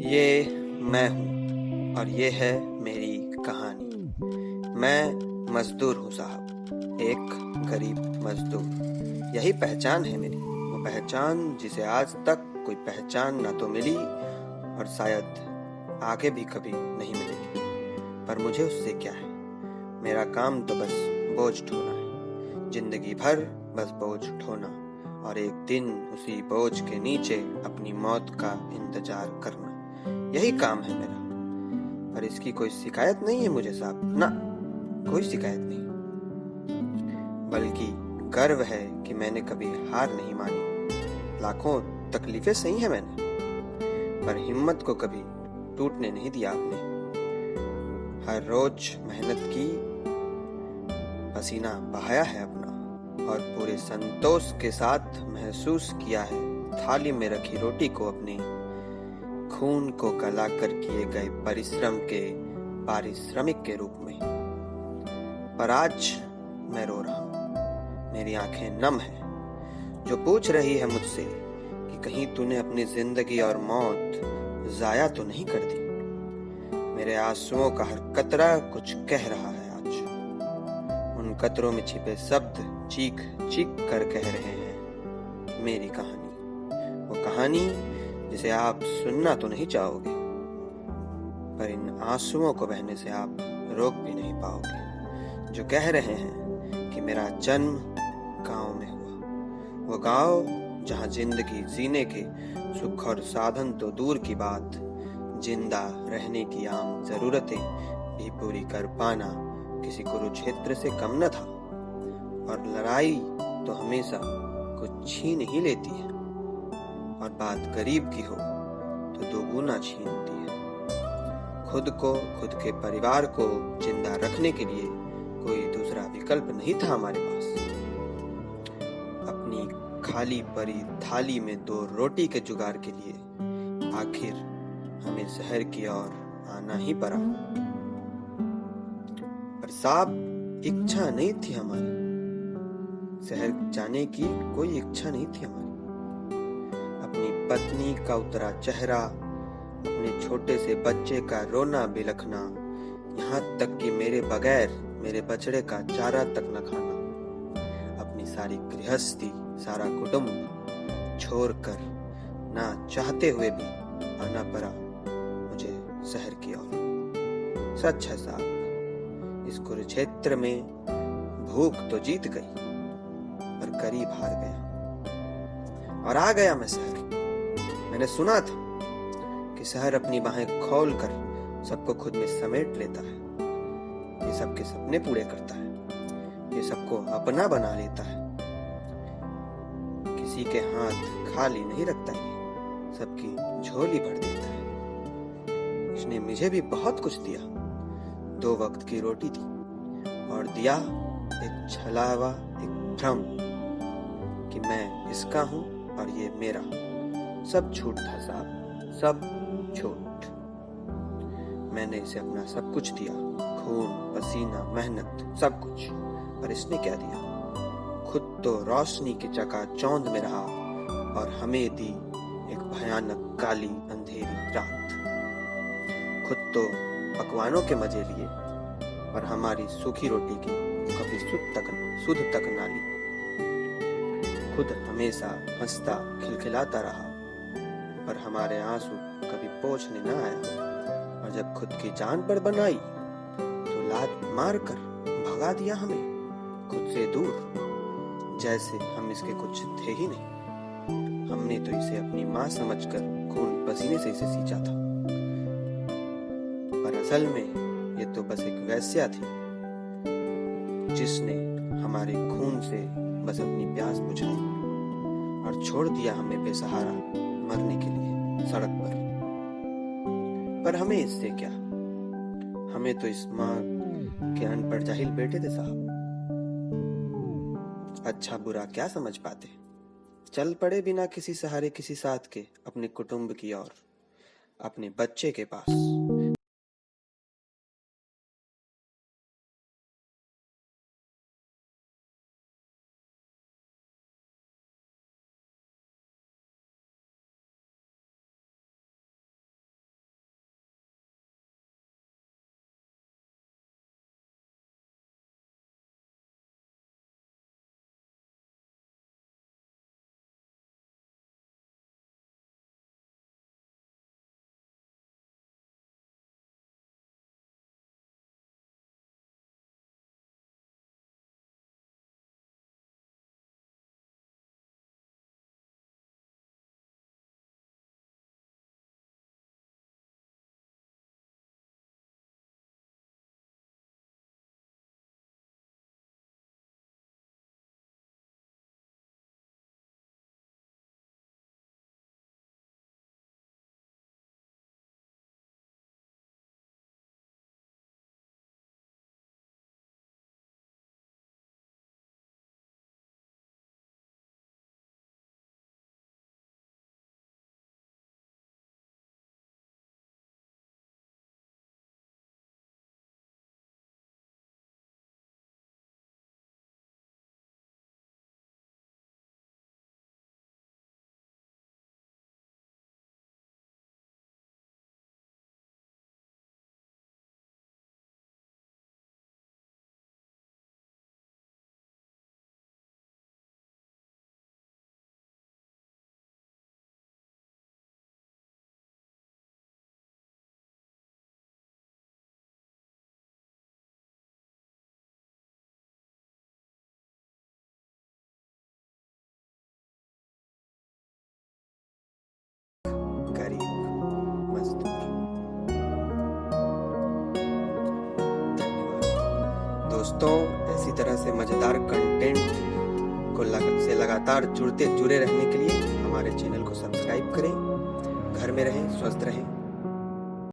ये मैं हूँ और ये है मेरी कहानी। मैं मजदूर हूँ साहब, एक गरीब मजदूर। यही पहचान है मेरी, वो पहचान जिसे आज तक कोई पहचान ना तो मिली और शायद आगे भी कभी नहीं मिलेगी। पर मुझे उससे क्या है, मेरा काम तो बस बोझ ढोना है, जिंदगी भर बस बोझ ढोना और एक दिन उसी बोझ के नीचे अपनी मौत का इंतजार करना। यही काम है मेरा। पर इसकी कोई शिकायत नहीं है मुझे साहब, ना, कोई शिकायत नहीं, बल्कि गर्व है कि मैंने कभी हार नहीं मानी। लाखों तकलीफें सही है मैंने, पर हिम्मत को कभी टूटने नहीं दिया आपने। हर रोज मेहनत की, पसीना बहाया है अपना और पूरे संतोष के साथ महसूस किया है थाली में रखी रोटी को अपने खून को गला कर किए गए परिश्रम के पारिश्रमिक के रूप में। पर आज मैं रो रहा हूँ, मेरी आंखें नम है, जो पूछ रही है मुझसे कि कहीं तूने अपनी जिंदगी और मौत जाया तो नहीं कर दी। मेरे आंसुओं का हर कतरा कुछ कह रहा है आज। उन कतरों में छिपे शब्द चीख चीख कर कह रहे हैं मेरी कहानी, वो कहानी जिसे आप सुनना तो नहीं चाहोगे, पर इन आंसुओं को बहने से आप रोक भी नहीं पाओगे। जो कह रहे हैं कि मेरा जन्म गांव में हुआ, वो गांव जहां जिंदगी जीने के सुख और साधन तो दूर की बात, जिंदा रहने की आम जरूरतें भी पूरी कर पाना किसी कुरुक्षेत्र से कम न था। और लड़ाई तो हमेशा कुछ छीन ही लेती है, और बात गरीब की हो तो दोगुना छीनती है। खुद को, खुद के परिवार को जिंदा रखने के लिए कोई दूसरा विकल्प नहीं था हमारे पास। अपनी खाली पड़ी थाली में दो रोटी के जुगाड़ के लिए आखिर हमें शहर की ओर आना ही पड़ा। पर साहब, इच्छा नहीं थी हमारी, शहर जाने की कोई इच्छा नहीं थी हमारी। अपनी पत्नी का उतरा चेहरा, अपने छोटे से बच्चे का रोना बिलखना, यहाँ तक कि मेरे बगैर मेरे बछड़े का चारा तक न खाना, अपनी सारी गृहस्थी, सारा कुटुंब छोड़कर ना चाहते हुए भी आना पड़ा मुझे शहर की ओर। सच है साहब, इस कुरुक्षेत्र में भूख तो जीत गई, पर गरीब हार गया और आ गया मैं शहर। मैंने सुना था कि शहर अपनी बाहें खोल कर सबको खुद में समेट लेता है, ये सबके सपने पूरे करता है, ये सबको अपना बना लेता है, किसी के हाथ खाली नहीं रखता, ये सबकी झोली भर देता है। इसने मुझे भी बहुत कुछ दिया, 2 वक्त की रोटी दी और दिया एक छलावा, एक भ्रम कि मैं इसका हूं और ये मेरा। सब झूठ था साहब, सब झूठ। मैंने इसे अपना सब कुछ दिया, खून, पसीना, मेहनत, सब कुछ, पर इसने क्या दिया? खुद तो रोशनी की चकाचौंध में रहा और हमें दी एक भयानक काली अंधेरी रात। खुद तो पकवानों के मजे लिए, पर हमारी सूखी रोटी की कभी सुध तक ना ली। खुद हमेशा हंसता खिलखिलाता रहा, पर हमारे आंसू कभी पोंछने न आया। और जब खुद की जान पर बनाई तो लात मार कर भगा दिया हमें खुद से दूर, जैसे हम इसके कुछ थे ही नहीं। हमने तो इसे अपनी माँ समझकर खून पसीने से इसे सींचा था, पर असल में ये तो बस एक वेश्या थी, जिसने हमारे खून से बस अपनी प्यास बुझाई और छोड़ दिया हमें बेसहारा मरने के लिए सड़क पर हमें इससे क्या? हमें तो इस माँ के अनपढ़ जाहिल बेटे थे साहब, अच्छा बुरा क्या समझ पाते। चल पड़े बिना किसी सहारे, किसी साथ के अपने कुटुंब की ओर, अपने बच्चे के पास। दोस्तों, ऐसी तरह से मज़ेदार कंटेंट से लगातार जुड़े रहने के लिए हमारे चैनल को सब्सक्राइब करें। घर में रहें, स्वस्थ रहें।